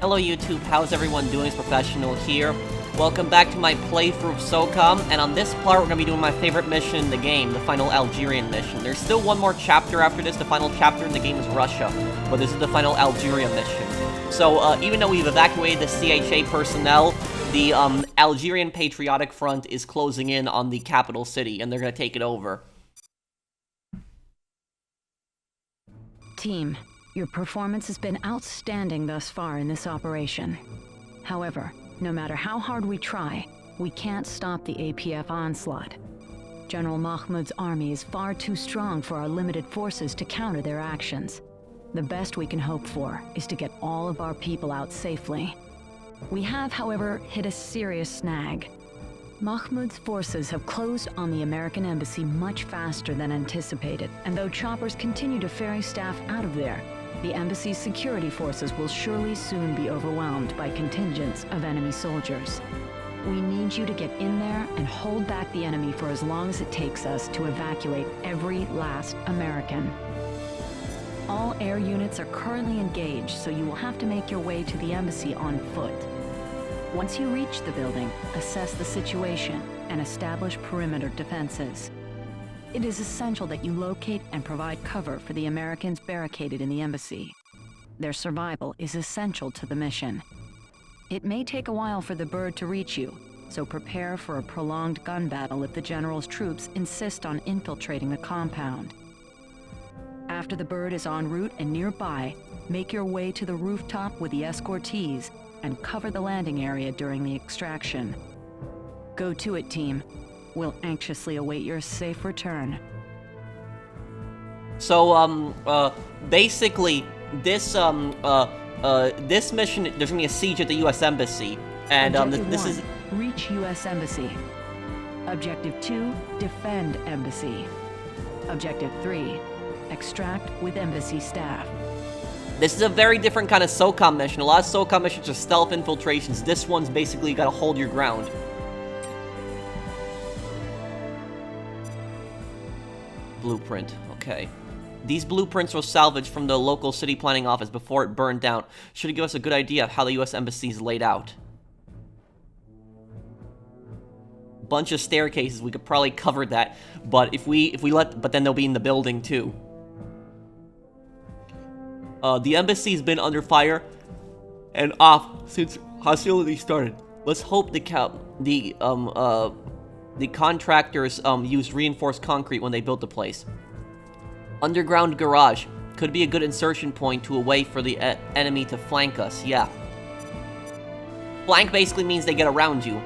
Hello YouTube, how's everyone doing? It's Professional here. Welcome back to my playthrough of Socom, and on this part we're going to be doing my favorite mission in the game, the final Algerian mission. There's still one more chapter after this. The final chapter in the game is Russia, but this is the final Algeria mission. So even though we've evacuated the CHA personnel, the Algerian Patriotic Front is closing in on the capital city, and they're going to take it over. Team, your performance has been outstanding thus far in this operation. However, no matter how hard we try, we can't stop the APF onslaught. General Mahmoud's army is far too strong for our limited forces to counter their actions. The best we can hope for is to get all of our people out safely. We have, however, hit a serious snag. Mahmoud's forces have closed on the American embassy much faster than anticipated, and though choppers continue to ferry staff out of there, the embassy's security forces will surely soon be overwhelmed by contingents of enemy soldiers. We need you to get in there and hold back the enemy for as long as it takes us to evacuate every last American. All air units are currently engaged, so you will have to make your way to the embassy on foot. Once you reach the building, assess the situation and establish perimeter defenses. It is essential that you locate and provide cover for the Americans barricaded in the embassy. Their survival is essential to the mission. It may take a while for the bird to reach you, so prepare for a prolonged gun battle if the general's troops insist on infiltrating the compound. After the bird is en route and nearby, make your way to the rooftop with the escortees and cover the landing area during the extraction. Go to it, team. We'll anxiously await your safe return. So, basically, this mission, there's gonna be a siege at the U.S. Embassy, and, this is... Reach U.S. Embassy. Objective 2, defend Embassy. Objective 3, extract with Embassy staff. This is a very different kind of SOCOM mission. A lot of SOCOM missions are stealth infiltrations. This one's basically you gotta hold your ground. Blueprint. Okay. These blueprints were salvaged from the local city planning office before it burned down. Should give us a good idea of how the U.S. Embassy is laid out. Bunch of staircases. We could probably cover that, but but then they'll be in the building too. The embassy's been under fire and off since hostilities started. Let's hope the contractors used reinforced concrete when they built the place. Underground garage could be a good insertion point to a way for the enemy to flank us. Yeah. Flank basically means they get around you.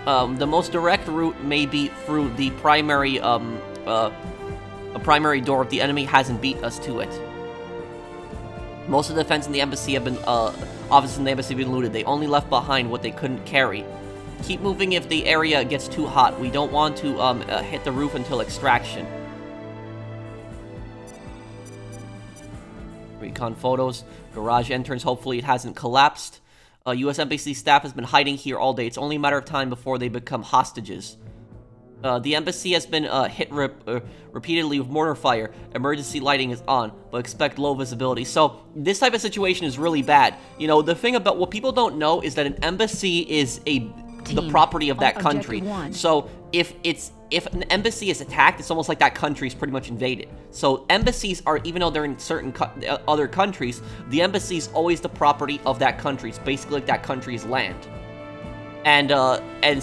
The most direct route may be through the primary primary door if the enemy hasn't beat us to it. Most of the defense in the embassy have been offices in the embassy have been looted. They only left behind what they couldn't carry. Keep moving if the area gets too hot. We don't want to hit the roof until extraction. Recon photos. Garage entrance. Hopefully it hasn't collapsed. U.S. Embassy staff has been hiding here all day. It's only a matter of time before they become hostages. The embassy has been hit repeatedly with mortar fire. Emergency lighting is on, but expect low visibility. So this type of situation is really bad. You know, the thing about what people don't know is that an embassy is the property of that country. So if an embassy is attacked, it's almost like that country is pretty much invaded. So embassies are, even though they're in certain other countries, the embassy is always the property of that country. It's basically like that country's land. And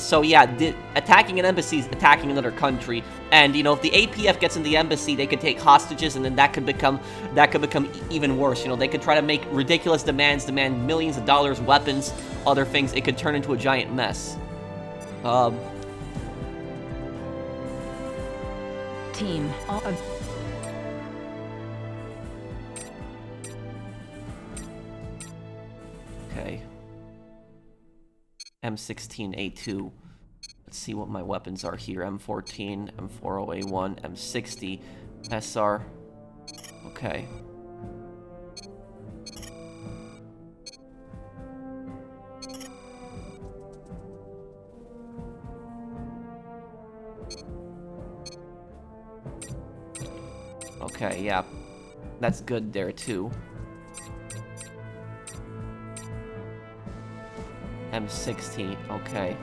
so yeah, attacking an embassy is attacking another country. And you know, if the APF gets in the embassy, they could take hostages, and then that could become even worse. You know, they could try to make ridiculous demands, demand millions of dollars, weapons, other things. It could turn into a giant mess. Team, okay. M16A2. Let's see what my weapons are here. M14, M40A1, M60, SR. Okay. Okay, yeah. That's good there too. M16, okay.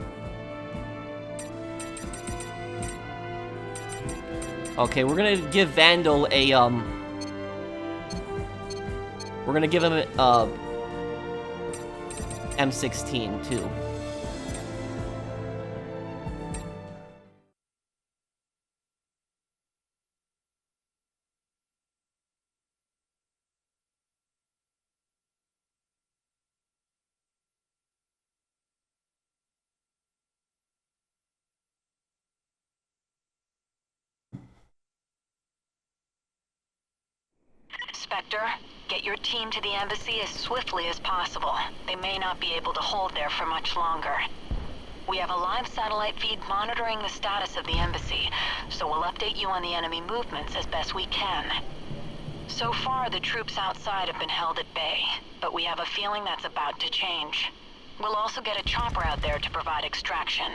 Okay, we're gonna give Vandal a, we're gonna give him a, M16, too. Spectre, get your team to the embassy as swiftly as possible. They may not be able to hold there for much longer. We have a live satellite feed monitoring the status of the embassy, so we'll update you on the enemy movements as best we can. So far, the troops outside have been held at bay, but we have a feeling that's about to change. We'll also get a chopper out there to provide extraction.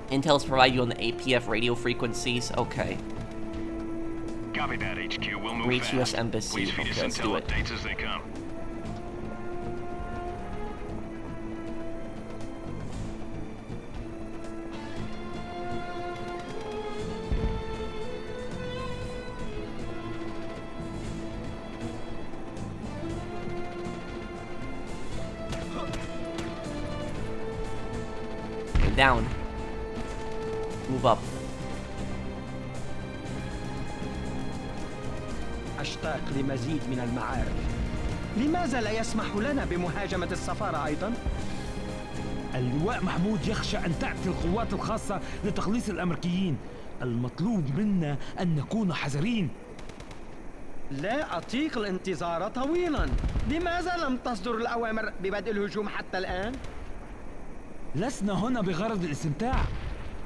Intel's provide you on the APF radio frequencies. Okay. Copy that, HQ. We'll move Reach fast. US Embassy. Please feed Okay, us let's do intel it. updates as they come. Okay, down. Move up. أشتاق لمزيد من المعارف. لماذا لا يسمح لنا بمهاجمة السفارة أيضاً؟ اللواء محمود يخشى أن تأتي القوات الخاصة لتخليص الأمريكيين. المطلوب منا أن نكون حذرين. لا أطيق الانتظار طويلاً. لماذا لم تصدر الأوامر ببدء الهجوم حتى الآن؟ لسنا هنا بغرض الاستمتاع.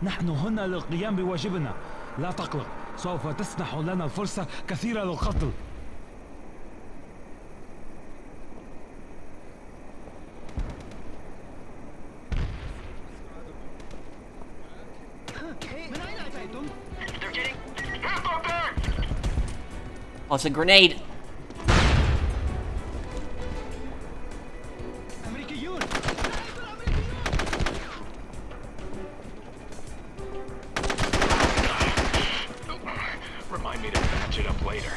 نحن هنا للقيام بواجبنا. لا تقلق، سوف تسنح لنا الفرصة كثيرة للقتل. من أين أتيتم؟ Oh, it's a grenade. أمريكيون. Remind me to patch it up later.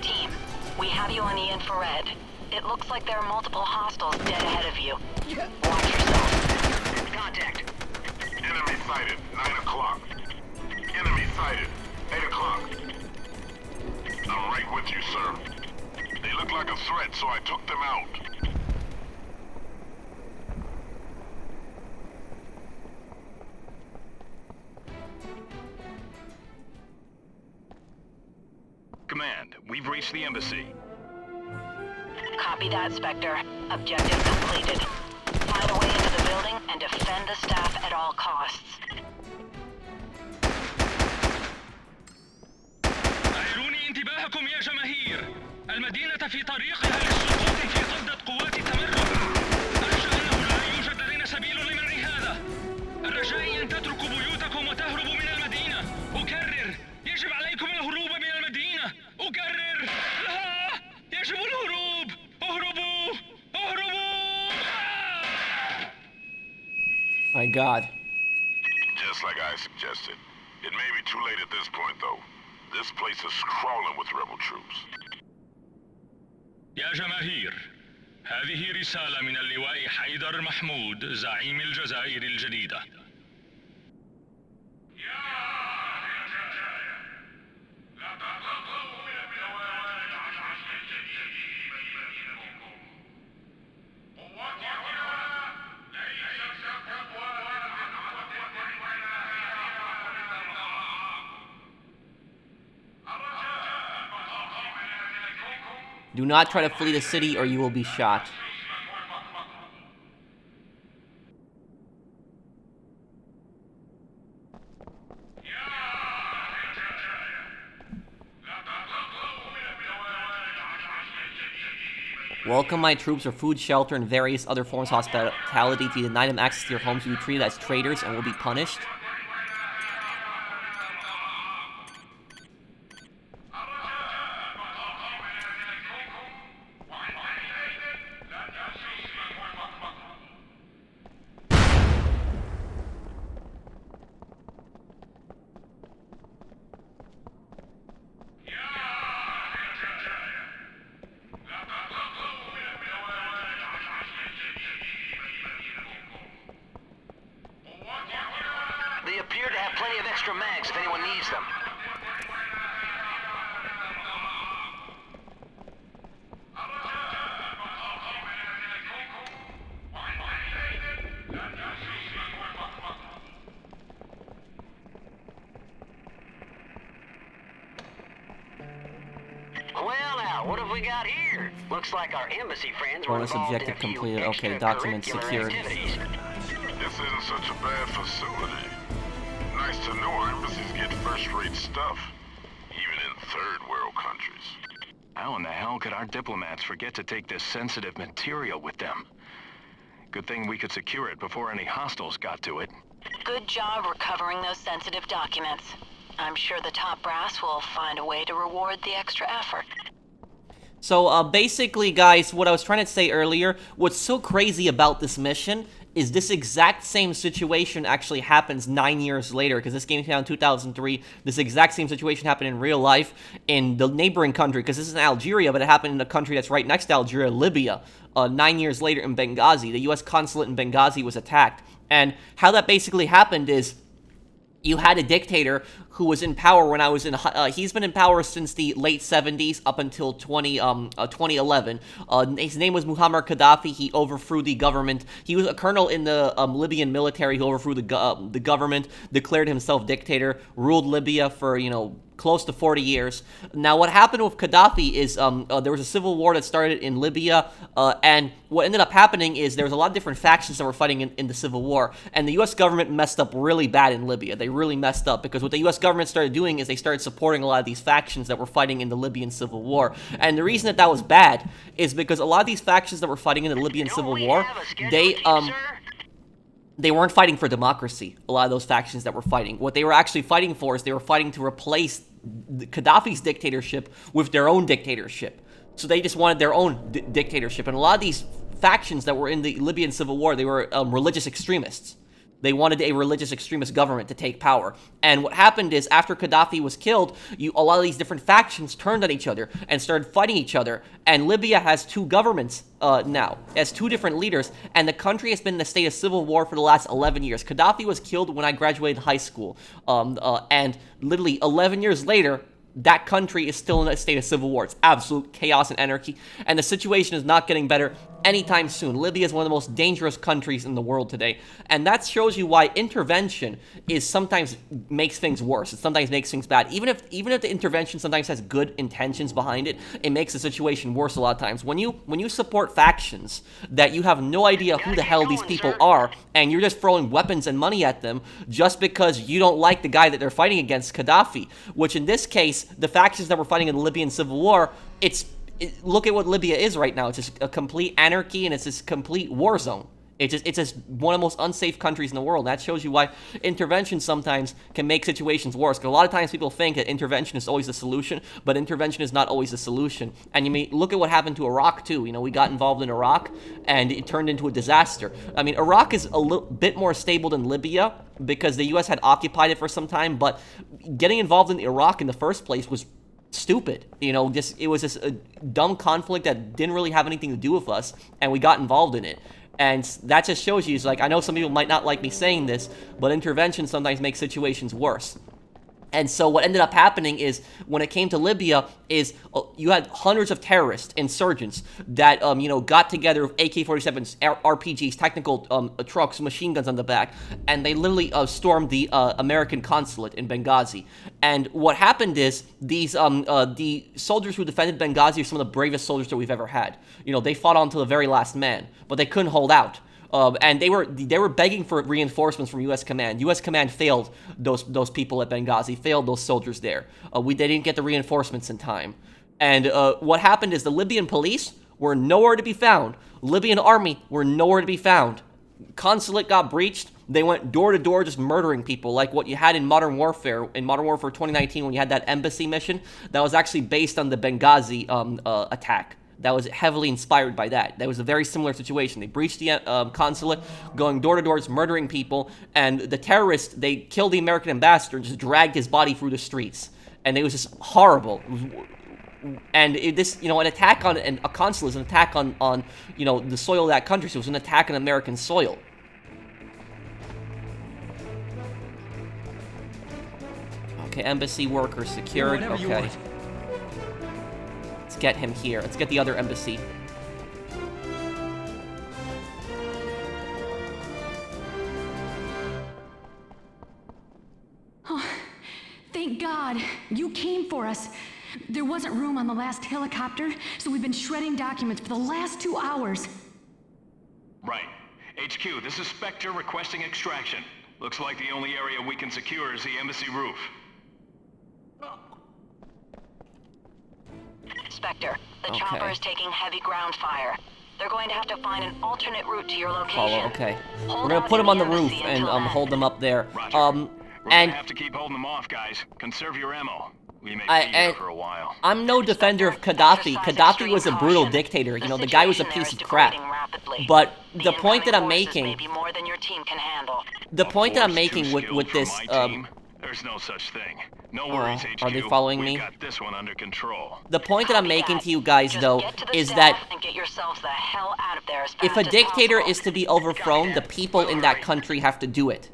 Team, we have you on the infrared. It looks like there are multiple hostiles dead ahead of you. Watch yourself. Contact. Enemy sighted, 9 o'clock. Enemy sighted, 8 o'clock. I'm right with you, sir. They look like a threat, so I took them out. Command, we've reached the embassy. Copy that, Spectre. Objective completed. Find a way into the building and defend the staff at all costs. أعيروني انتباهكم يا جماهير. المدينة في طريقها للسقوط في قبضة قوات التمرد. أرجو أنه لا يوجد لدينا سبيل لمنع هذا. الرجاء أن تتركوا بيوتكم وتهربوا من المدينة. أكرر، يجب عليكم الهروب من المدينة. أكرر، لا، يجب الهروب. اهربوا، اهربوا. My God. Just like I suggested. It may be too late at this point, though. This place is crawling with rebel troops. يا جماهير، هذه رسالة من اللواء حيدر محمود زعيم الجزائر الجديدة. Do not try to flee the city or you will be shot. Welcome my troops or food, shelter, and various other forms of hospitality. If you deny them access to your homes, you will be treated as traitors and will be punished. They appear to have plenty of extra mags if anyone needs them. Well now, what have we got here? Looks like our embassy friends were Bonus involved in objective a few completed. Okay, documents extracurricular secured. activities. This isn't such a bad facility. Nice to know our embassies get first-rate stuff, even in third-world countries. How in the hell could our diplomats forget to take this sensitive material with them? Good thing we could secure it before any hostiles got to it. Good job recovering those sensitive documents. I'm sure the top brass will find a way to reward the extra effort. So, basically, guys, what I was trying to say earlier, what's so crazy about this mission is this exact same situation actually happens 9 years later, because this game came out in 2003. This exact same situation happened in real life in the neighboring country, because this is in Algeria, but it happened in a country that's right next to Algeria, Libya, 9 years later in Benghazi. The U.S. consulate in Benghazi was attacked. And how that basically happened is you had a dictator who was in power when I was in... he's been in power since the late 70s up until 2011. His name was Muammar Gaddafi. He overthrew the government. He was a colonel in the Libyan military who overthrew the government, declared himself dictator, ruled Libya for, close to 40 years. Now, what happened with Gaddafi is there was a civil war that started in Libya, and what ended up happening is there was a lot of different factions that were fighting in the civil war, and the U.S. government messed up really bad in Libya. They really messed up, because what the U.S. government started doing is they started supporting a lot of these factions that were fighting in the Libyan civil war. And the reason that was bad is because a lot of these factions that were fighting in the Libyan civil war, they weren't fighting for democracy, a lot of those factions that were fighting. What they were actually fighting for is they were fighting to replace Gaddafi's dictatorship with their own dictatorship. So they just wanted their own dictatorship. And a lot of these factions that were in the Libyan civil war, they were religious extremists. They wanted a religious extremist government to take power. And what happened is, after Gaddafi was killed, a lot of these different factions turned on each other and started fighting each other. And Libya has two governments now. It has two different leaders. And the country has been in a state of civil war for the last 11 years. Gaddafi was killed when I graduated high school. And literally 11 years later, that country is still in a state of civil war. It's absolute chaos and anarchy, and the situation is not getting better anytime soon. Libya is one of the most dangerous countries in the world today, and that shows you why intervention is sometimes makes things worse. It sometimes makes things bad. Even if the intervention sometimes has good intentions behind it, it makes the situation worse a lot of times. When you support factions that you have no idea who the hell these people are, and you're just throwing weapons and money at them just because you don't like the guy that they're fighting against, Gaddafi, which in this case, the factions that were fighting in the Libyan civil war, look at what Libya is right now. It's just a complete anarchy, and it's this complete war zone. It's just one of the most unsafe countries in the world. That shows you why intervention sometimes can make situations worse. Because a lot of times people think that intervention is always the solution, but intervention is not always the solution. And you may look at what happened to Iraq too. We got involved in Iraq, and it turned into a disaster. I mean, Iraq is a little bit more stable than Libya because the U.S. had occupied it for some time. But getting involved in Iraq in the first place was stupid. It was just a dumb conflict that didn't really have anything to do with us, and we got involved in it. And that just shows you, I know some people might not like me saying this, but intervention sometimes makes situations worse. And so what ended up happening is, when it came to Libya, is you had hundreds of terrorists, insurgents, that, got together with AK-47s, RPGs, technical trucks, machine guns on the back, and they literally stormed the American consulate in Benghazi. And what happened is, the soldiers who defended Benghazi are some of the bravest soldiers that we've ever had. They fought on to the very last man, but they couldn't hold out. And they were begging for reinforcements from U.S. Command. U.S. Command failed those people at Benghazi, failed those soldiers there. They didn't get the reinforcements in time. And what happened is the Libyan police were nowhere to be found. Libyan army were nowhere to be found. Consulate got breached. They went door to door just murdering people, like what you had in Modern Warfare. In Modern Warfare 2019, when you had that embassy mission, that was actually based on the Benghazi attack. That was heavily inspired by that. That was a very similar situation. They breached the consulate, going door to door, just murdering people, and the terrorists, they killed the American ambassador and just dragged his body through the streets. And it was just horrible. And this, you know, an attack on a consulate is an attack on you know, the soil of that country, so it was an attack on American soil. Okay, embassy workers secured. Okay. Let's get him here. Let's get the other embassy. Oh, thank God. You came for us. There wasn't room on the last helicopter, so we've been shredding documents for the last 2 hours. Right. HQ, this is Spectre requesting extraction. Looks like the only area we can secure is the embassy roof. Spectre, the Okay. chopper is taking heavy ground fire. They're going to have to find an alternate route to your location. Follow, okay. Hold We're gonna out put in him on the the roof embassy and until then. hold them up there. Roger. We're And gonna have to keep holding them off, guys. Conserve your ammo. We may I- be here and- for a while. I'm no defender of Gaddafi. Exercise Gaddafi extreme was a brutal caution. dictator. You know, the guy was a situation there piece is of crap. degrading rapidly. But the point that I'm incoming forces making, may be more than your team can handle. the point that I'm Force making too with skilled for this, my team? There's no such thing. No worries, HQ. are they following We've me? got this one under control. the point that I'm Copy making that. to you guys, Just though, get to the is staff that and get yourselves the hell out of there as if fast a as dictator possible. is to be overthrown, the people in that country have to do it.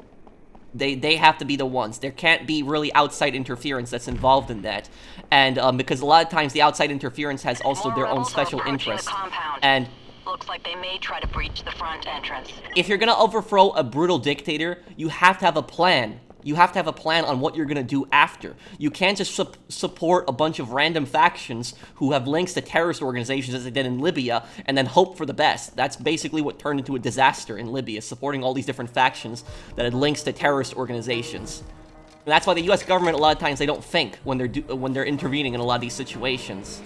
They have to be the ones. There can't be really outside interference that's involved in that. And because a lot of times the outside interference has also More their own rebels are special approaching the interests. compound. And Looks like they may try to breach the front entrance. if you're gonna overthrow a brutal dictator, you have to have a plan. You have to have a plan on what you're gonna do after. You can't just support a bunch of random factions who have links to terrorist organizations as they did in Libya and then hope for the best. That's basically what turned into a disaster in Libya, supporting all these different factions that had links to terrorist organizations. And that's why the U.S. government, a lot of times, they don't think when they're intervening in a lot of these situations.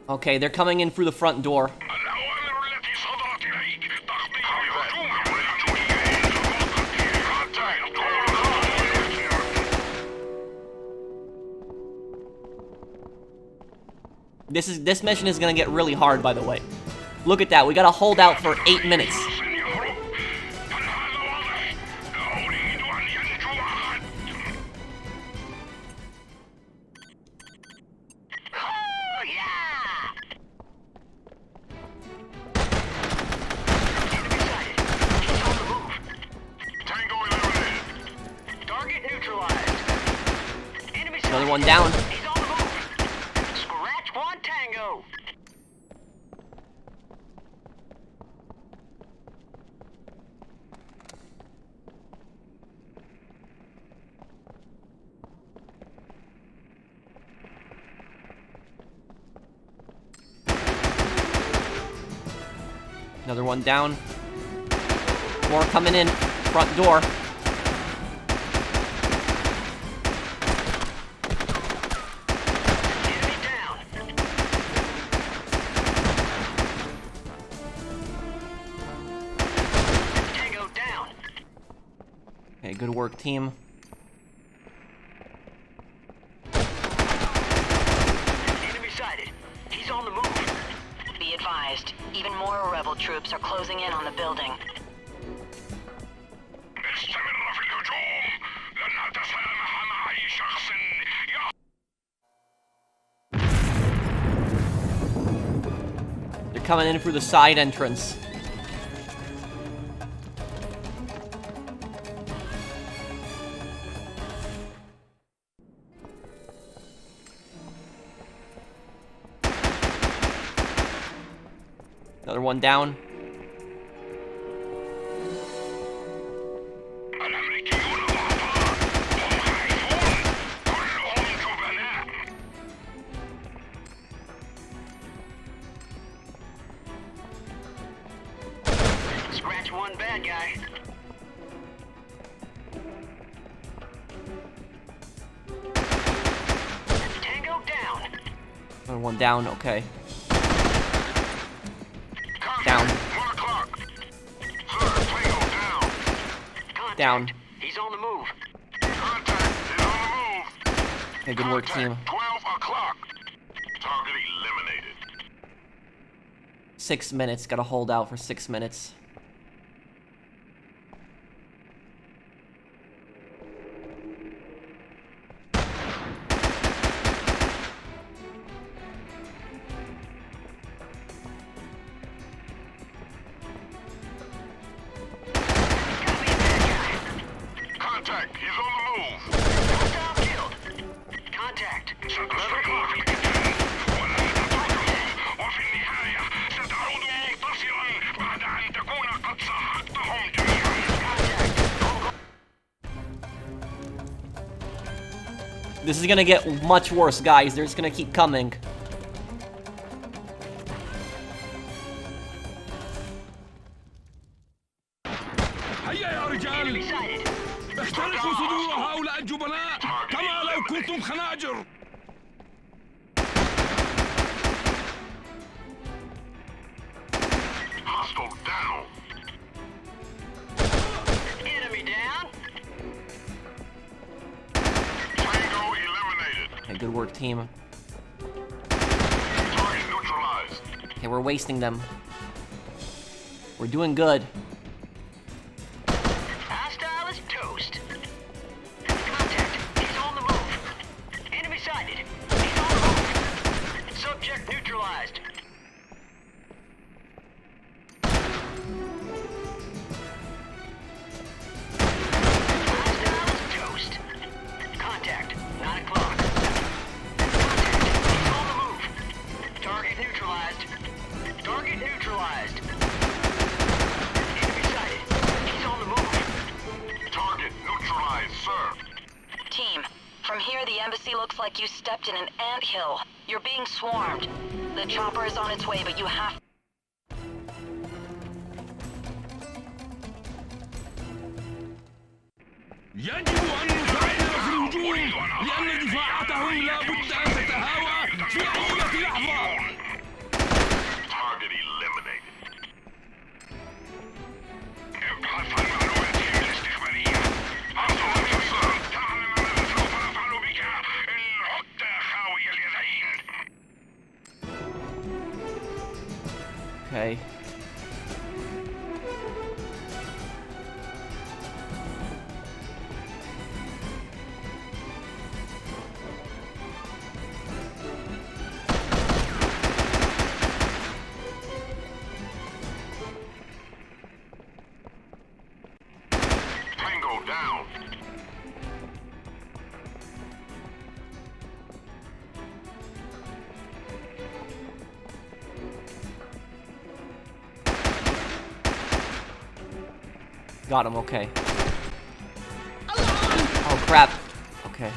Okay, they're coming in through the front door. الأوامر التي صدرت إليك تخطيط الهجوم على الأمريكيين. This mission is gonna get really hard, by the way. Look at that, we gotta hold out for 8 minutes. Oh, yeah! Tango eliminated. Target neutralized. Enemy Another sighted. one down. He's on the move. Scratch one tango. Another one down. More coming in. Front door. Enemy down. Tango down. Okay, good work, team. Enemy sighted. He's on the move. Be advised, even more rebel troops are closing in on the building. استمر في الهجوم. لن أتسامح مع أي شخص They're coming in through the side entrance. Another one down. الأمريكيون ضعفاء. هم خائفون. كلهم جبناء. Scratch one bad guy. Another one down, okay. Contact, Down. 1 o'clock. Sir, Tango down. Contact. Down. He's on the move. Contact is on the move. Okay, good work, team. Contact, 12 o'clock. Target eliminated. 6 minutes. Gotta hold out for 6 minutes. Contact, he's on the move. Hostile killed. Contact. 11 o'clock. ولن تتركهم وفي النهاية ستعود منتصرا بعد أن تكون قد سحقتهم جميعا. This is gonna get much worse, guys. They're just gonna keep coming. هيا يا رجال، Enemy sighted. اخترقوا صدور هؤلاء الجبناء كما لو كنتم خناجر. Hostile down. Enemy down. Tango eliminated. Okay, good work, team. Target neutralized. Okay, we're wasting them. We're doing good. Hostile is toast. Contact. He's on the move. Enemy sighted. He's on the move. Subject neutralized. Hostile is toast. Contact. 9 o'clock. Contact. He's on the move. Target neutralized. Target neutralized. Enemy sighted. He's on the move. Target neutralized, sir. Team, from here the embassy looks like you stepped in an anthill. You're being swarmed. The chopper is on its way, but you have... يجب أن نساعدهم في الهجوم لأن دفاعاتهم لا بد أن تتهاوى في أي لحظة. Target eliminated. ابحث عن معلوماتهم الاستخبارية. أرسل الإنسان. تعلم ماذا سوف أفعل بك إن عدت خاوي اليدين. Okay. Tango down. Got him, okay. Oh, crap. Okay.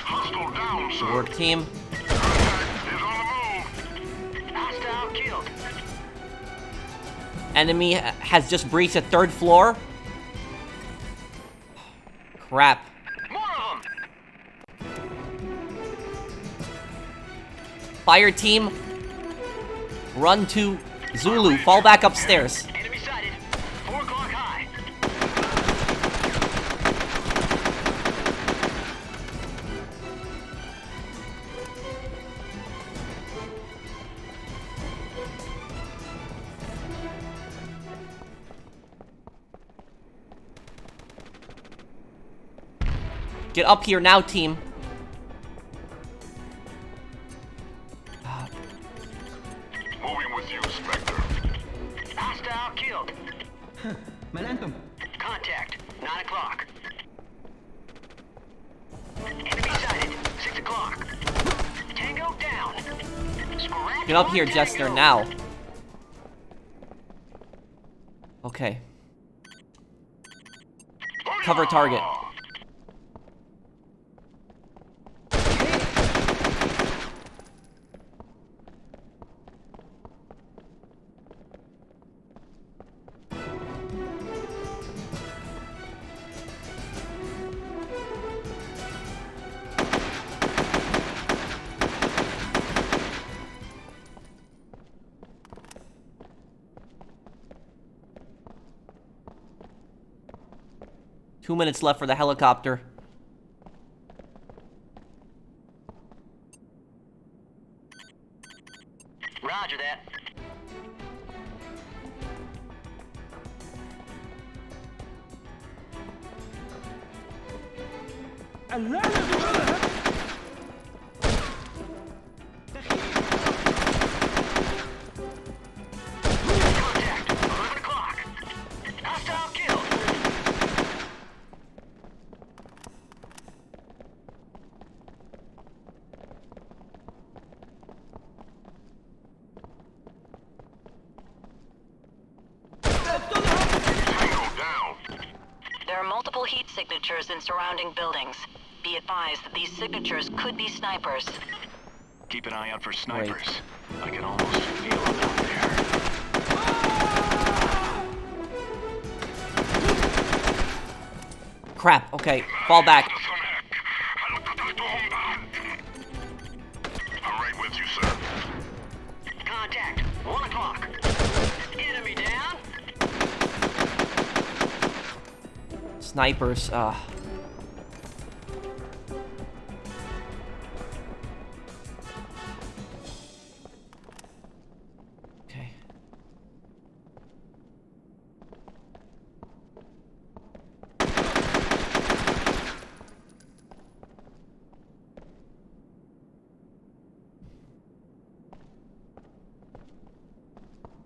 Hostile down, Good sir. work, team. Contact is on the move. Hostile killed. Enemy has just breached the 3rd floor. Crap. More of them. Fire team, run to Zulu. Fall back upstairs. Enemy sighted. 4 o'clock high. Get up here now, team. Moving with you, Spectre. Hostile killed. من أنتم؟ Contact. 9 o'clock. Enemy sighted. 6 o'clock. Tango down. Scratch Get up on here, Tango. Jester, now. Okay. Cover target. 2 minutes left for the helicopter. Roger that. Contact, 11 o'clock. Hostile killed. Tango down. There are multiple heat signatures in surrounding buildings. Be advised that these signatures could be snipers. Keep an eye out for snipers. I can almost feel them out there. Crap, okay, fall back. I'm right with you, sir. Contact, 1 o'clock. Enemy down. Snipers, okay.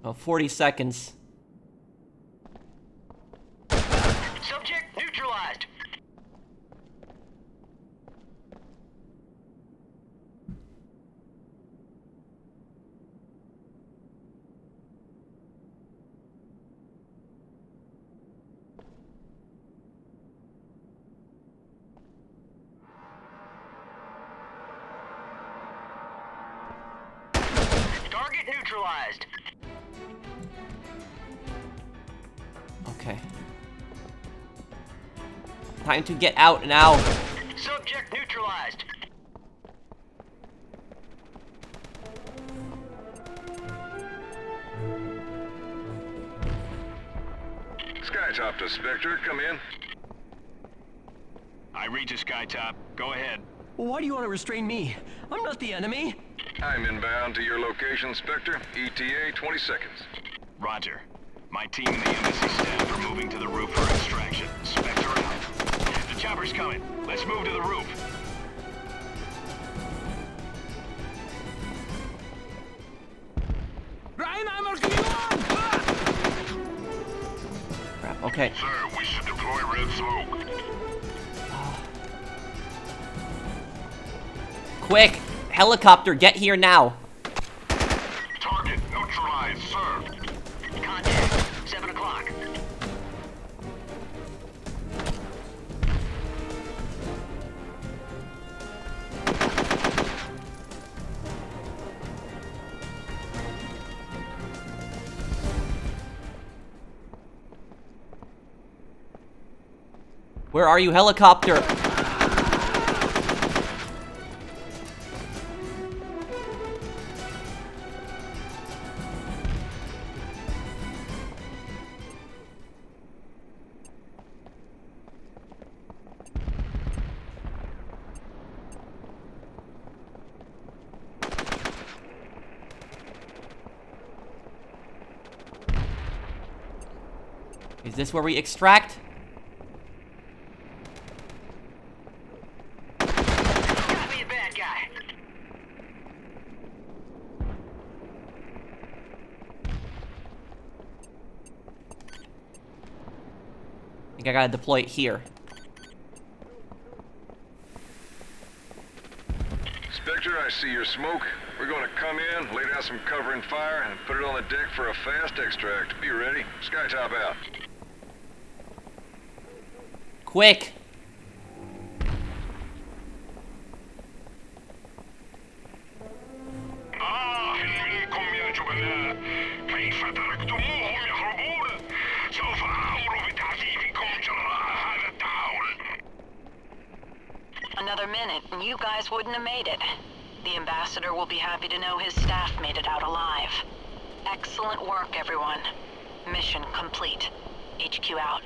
Oh, 40 seconds. Subject neutralized. Target neutralized. Okay. Time to get out now. Subject neutralized. Skytop to Spectre, come in. I read you, Skytop. Go ahead. Why do you want to restrain me? I'm not the enemy. I'm inbound to your location, Spectre. ETA 20 seconds. Roger. My team and the embassy staff are moving to the roof for extraction. Spectre out. The chopper's coming. Let's move to the roof. Crap, okay. Sir, we should deploy red smoke. Quick! Helicopter, get here now! Target neutralized, sir. Contact, 7 o'clock. Where are you, helicopter? Is this where we extract? Gotta be a bad guy. I think I gotta deploy it here. Spectre, I see your smoke. We're going to come in, lay down some cover and fire, and put it on the deck for a fast extract. Be ready. Skytop out. Quick! منكم يا جبناء كيف تركتموهم يهربون سوف أأمر بتعذيبكم جراء هذا التعاون Another minute, and you guys wouldn't have made it. The ambassador will be happy to know his staff made it out alive. Excellent work, everyone. Mission complete. HQ out.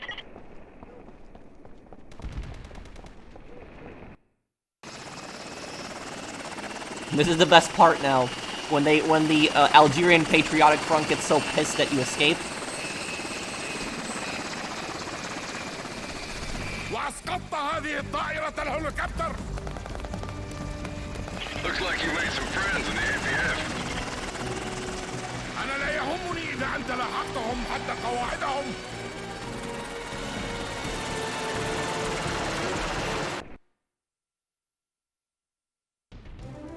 This is the best part now. When the Algerian Patriotic Front gets so pissed that you escape. واسقطت هذه الطائرة الهليكوبتر. Looks like you made some friends in the APF. أنا لا يهمني إذا أنت لاحقتهم حتى قواعدهم.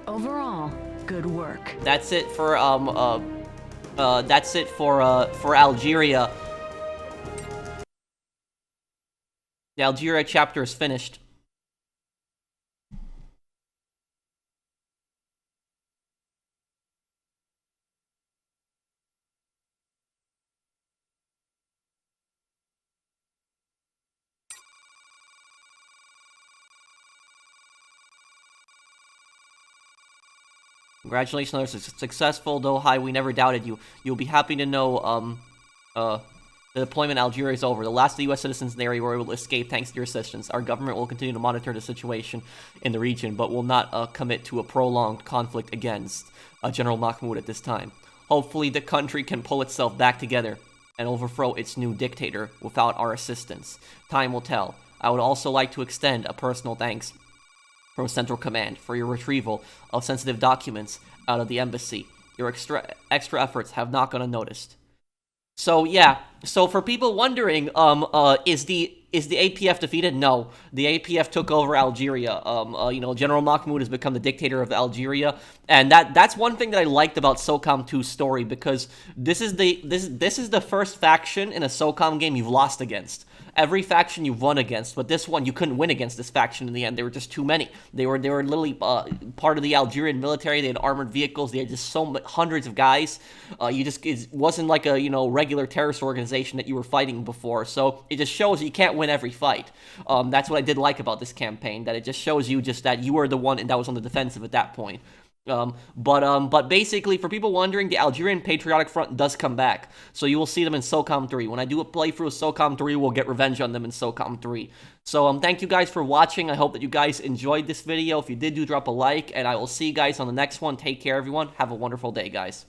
Overall, good work. That's it for Algeria. The Algeria chapter is finished. Congratulations on your successful, though high, we never doubted you. You'll be happy to know, the deployment in Algeria is over. The last of the U.S. citizens in the area were able to escape thanks to your assistance. Our government will continue to monitor the situation in the region, but will not commit to a prolonged conflict against General Mahmoud at this time. Hopefully the country can pull itself back together and overthrow its new dictator without our assistance. Time will tell. I would also like to extend a personal thanks from Central Command for your retrieval of sensitive documents out of the embassy. Your extra efforts have not gone unnoticed. So yeah, so for people wondering, is the APF defeated? No, the APF took over Algeria. You know, General Mahmoud has become the dictator of Algeria, and that's one thing that I liked about SOCOM 2's story, because this is the first faction in a SOCOM game you've lost against. Every faction you've won against, but this one you couldn't win against this faction in the end. There were just too many. They were literally part of the Algerian military. They had armored vehicles. They had just hundreds of guys. It wasn't like a regular terrorist organization that you were fighting before. So it just shows you can't win every fight. That's what I did like about this campaign. That it just shows you just that you were the one and that was on the defensive at that point. But basically, for people wondering, the Algerian Patriotic Front does come back. So you will see them in SOCOM 3. When I do a playthrough of SOCOM 3, we'll get revenge on them in SOCOM 3. So, thank you guys for watching. I hope that you guys enjoyed this video. If you did, do drop a like, and I will see you guys on the next one. Take care, everyone. Have a wonderful day, guys.